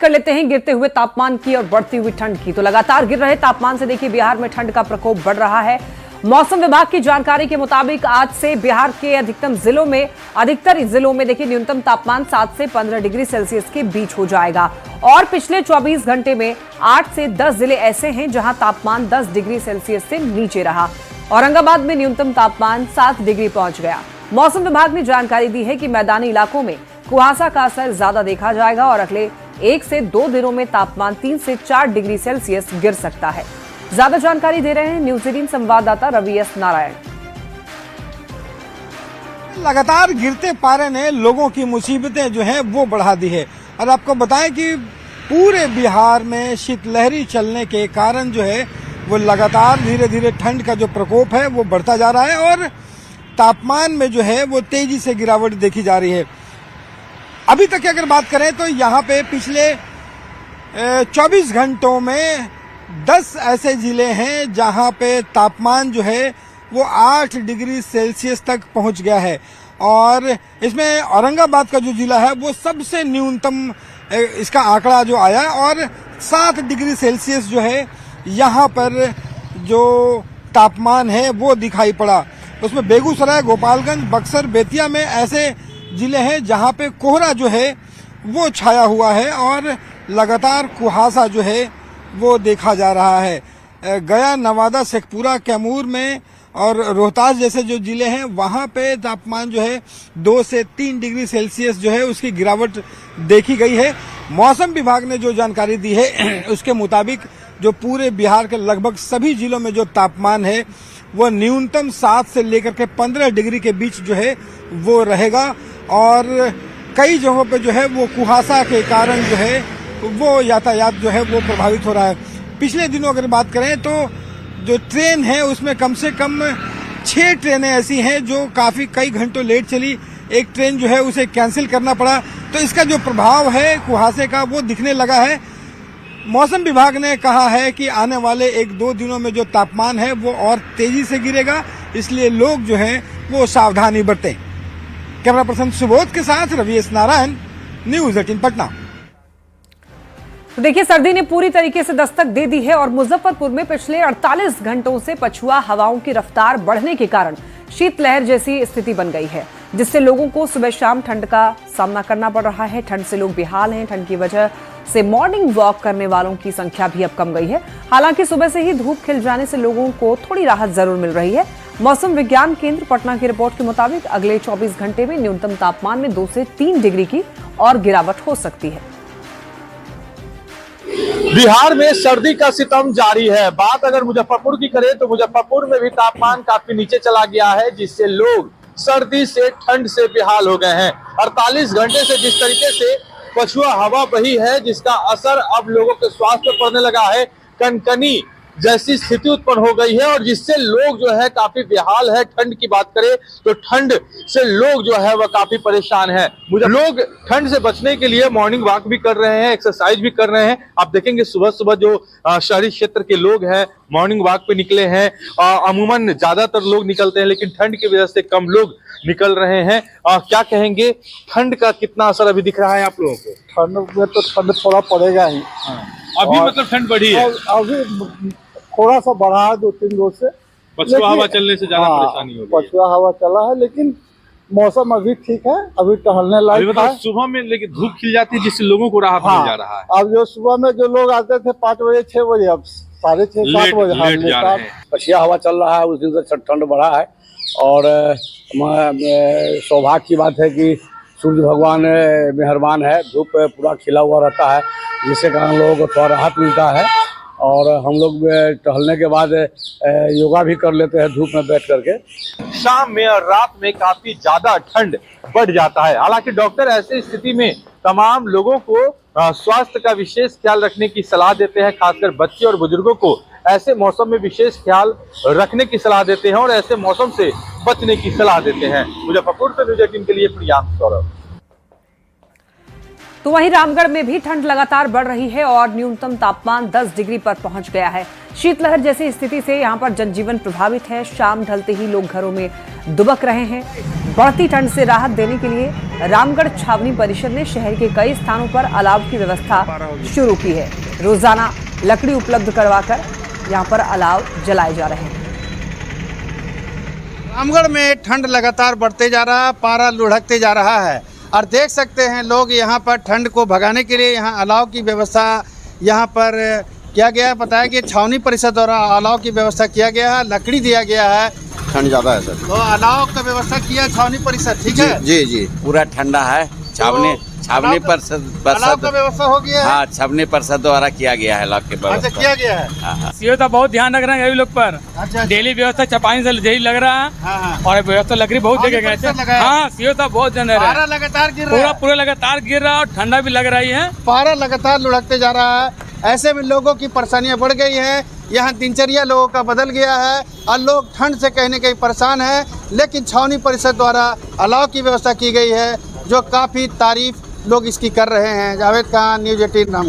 कर लेते हैं गिरते हुए तापमान की और बढ़ती हुई ठंड की। तो लगातार गिर रहे तापमान से देखिए बिहार में ठंड का प्रकोप बढ़ रहा है। मौसम विभाग की जानकारी के मुताबिक आज से बिहार के अधिकतर जिलों में देखिए न्यूनतम तापमान 7 से 15 डिग्री सेल्सियस के बीच हो जाएगा। और पिछले 24 घंटे में 8 से 10 जिले ऐसे हैं जहां तापमान 10 डिग्री सेल्सियस से नीचे रहा। औरंगाबाद में न्यूनतम तापमान 7 डिग्री पहुंच गया। मौसम विभाग ने जानकारी दी है कि मैदानी इलाकों में कुहासा का असर ज्यादा देखा जाएगा और अगले 1 से 2 दिनों में तापमान 3 से 4 डिग्री सेल्सियस गिर सकता है। ज्यादा जानकारी दे रहे हैं न्यूज 18 संवाददाता रवि एस नारायण। लगातार गिरते पारे ने लोगों की मुसीबतें जो है वो बढ़ा दी है। और आपको बताएं कि पूरे बिहार में शीतलहरी चलने के कारण जो है वो लगातार धीरे धीरे ठंड का जो प्रकोप है वो बढ़ता जा रहा है और तापमान में जो है वो तेजी से गिरावट देखी जा रही है। अभी तक की अगर बात करें तो यहाँ पे पिछले 24 घंटों में 10 ऐसे जिले हैं जहाँ पे तापमान जो है वो 8 डिग्री सेल्सियस तक पहुँच गया है। और इसमें औरंगाबाद का जो जिला है वो सबसे न्यूनतम इसका आंकड़ा जो आया और 7 डिग्री सेल्सियस जो है यहाँ पर जो तापमान है वो दिखाई पड़ा। उसमें बेगूसराय, गोपालगंज, बक्सर, बेतिया में ऐसे जिले हैं जहां पे कोहरा जो है वो छाया हुआ है और लगातार कुहासा जो है वो देखा जा रहा है। गया, नवादा, शेखपुरा, कैमूर में और रोहतास जैसे जो जिले हैं वहां पे तापमान जो है 2 से 3 डिग्री सेल्सियस जो है उसकी गिरावट देखी गई है। मौसम विभाग ने जो जानकारी दी है उसके मुताबिक जो पूरे बिहार के लगभग सभी जिलों में जो तापमान है वो न्यूनतम 7 से लेकर के 15 डिग्री के बीच जो है वो रहेगा। और कई जगहों पे जो है वो कुहासा के कारण जो है वो यातायात जो है वो प्रभावित हो रहा है। पिछले दिनों अगर बात करें तो जो ट्रेन है उसमें कम से कम 6 ट्रेनें ऐसी हैं जो काफी कई घंटों लेट चली। एक ट्रेन जो है उसे कैंसिल करना पड़ा। तो इसका जो प्रभाव है कुहासे का वो दिखने लगा है। मौसम विभाग ने कहा है कि आने वाले 1-2 दिनों में जो तापमान है वो और तेजी से गिरेगा, इसलिए लोग जो हैं वो सावधानी बरतें। कैमरा पर्सन सुबोध के साथ रवि एस नारायण, न्यूज 18 पटना। तो देखिए सर्दी ने पूरी तरीके से दस्तक दे दी है और मुजफ्फरपुर में पिछले 48 घंटों से पछुआ हवाओं की रफ्तार बढ़ने के कारण शीतलहर जैसी स्थिति बन गई है, जिससे लोगों को सुबह शाम ठंड का सामना करना पड़ रहा है। ठंड से लोग बेहाल हैं। ठंड की वजह से मॉर्निंग वॉक करने वालों की संख्या भी अब कम गई है। हालांकि सुबह से ही धूप खिल जाने से लोगों को थोड़ी राहत जरूर मिल रही है। मौसम विज्ञान केंद्र पटना की रिपोर्ट के मुताबिक अगले 24 घंटे में न्यूनतम तापमान में 2 से 3 डिग्री की और गिरावट हो सकती है। बिहार में सर्दी का सितम जारी है। बात अगर मुजफ्फरपुर की करें तो मुजफ्फरपुर में भी तापमान काफी नीचे चला गया है, जिससे लोग सर्दी से ठंड से बेहाल हो गए हैं। 48 घंटे से जिस तरीके से पछुआ हवा बही है, जिसका असर अब लोगों के स्वास्थ्य पर पड़ने लगा है। कनकनी जैसी स्थिति उत्पन्न हो गई है और जिससे लोग जो है काफी बेहाल है। ठंड की बात करें तो ठंड से लोग जो है वह काफी परेशान है। लोग ठंड से बचने के लिए मॉर्निंग वॉक भी कर रहे हैं, एक्सरसाइज भी कर रहे हैं। आप देखेंगे सुबह सुबह जो शहरी क्षेत्र के लोग हैं मॉर्निंग वॉक पे निकले हैं। अमूमन ज्यादातर लोग निकलते हैं, लेकिन ठंड की वजह से कम लोग निकल रहे हैं। क्या कहेंगे, ठंड का कितना असर अभी दिख रहा है आप लोगों को? ठंड में तो ठंड थोड़ा पड़ेगा ही। अभी मतलब ठंड बढ़ी है? अभी थोड़ा सा बढ़ा है 2-3 रोज से। पछुआ हवा चलने से ज्यादा परेशानी हो रही है। पछुआ हवा चला है, लेकिन मौसम अभी ठीक है, अभी टहलने लायक है। सुबह में लेकिन धूप खिल जाती है, जिससे लोगों को राहत मिल जा रहा है। अब जो सुबह में जो लोग आते थे 5 बजे 6 बजे, अब 6:30-7 बजे पछिया हवा चल रहा है। उस दिन से ठंड बढ़ा है और सौभाग्य की बात है कि सूर्य भगवान मेहरबान है। धूप पूरा खिला हुआ रहता है, जिसके कारण लोगों को थोड़ा राहत मिलता है। और हम लोग टहलने के बाद योगा भी कर लेते हैं धूप में बैठ करके। शाम में और रात में काफी ज्यादा ठंड बढ़ जाता है। हालांकि डॉक्टर ऐसी स्थिति में तमाम लोगों को स्वास्थ्य का विशेष ख्याल रखने की सलाह देते हैं। खासकर बच्चे और बुजुर्गों को ऐसे मौसम में विशेष ख्याल रखने की सलाह देते हैं और ऐसे मौसम से बचने की सलाह देते हैं। मुजफ्फरपुर से न्यूज 18 के लिए प्रियांक सौरभ। तो वहीं रामगढ़ में भी ठंड लगातार बढ़ रही है और न्यूनतम तापमान 10 डिग्री पर पहुंच गया है। शीतलहर जैसी स्थिति से यहाँ पर जनजीवन प्रभावित है। शाम ढलते ही लोग घरों में दुबक रहे हैं। बढ़ती ठंड से राहत देने के लिए रामगढ़ छावनी परिषद ने शहर के कई स्थानों पर अलाव की व्यवस्था शुरू की है। रोजाना लकड़ी उपलब्ध करवाकर यहाँ पर अलाव जलाए जा रहे हैं। रामगढ़ में ठंड लगातार बढ़ते जा रहा है, पारा लुढ़कते जा रहा है और देख सकते हैं लोग यहाँ पर ठंड को भगाने के लिए यहाँ अलाव की व्यवस्था यहाँ पर किया गया है। बताया कि छावनी परिषद द्वारा अलाव की व्यवस्था किया गया है, लकड़ी दिया गया है। ठंड ज्यादा है सर। तो अलाव का व्यवस्था किया छावनी परिषद, ठीक है? जी जी पूरा ठंडा है। छावनी अलाव का व्यवस्था हो गया है। हाँ, छावनी परिषद द्वारा किया गया है अलाव की अच्छा, व्यवस्था। किया गया है। सीओ तो बहुत ध्यान रख रहे हैं लोग पर। अच्छा, डेली व्यवस्था चपानी से डेली लग रहा है। हाँ। और व्यवस्था लकड़ी बहुत छावनी जगह परिषद गए लगाया। हाँ, सीओ तो बहुत जन रहा पारा है। लगातार गिर रहा है। पूरा लगातार गिर रहा है और ठंडा भी लग रही है। पारा लगातार लुढ़कते जा रहा है। ऐसे में लोगों की परेशानियां बढ़ गई हैं। यहाँ दिनचर्या लोगों का बदल गया है और लोग ठंड से कहीं न कहीं परेशान हैं। लेकिन छावनी परिषद द्वारा अलाव की व्यवस्था की गई है, जो काफ़ी तारीफ लोग इसकी कर रहे हैं। जावेद खान, न्यूज़ 18 रामगढ़।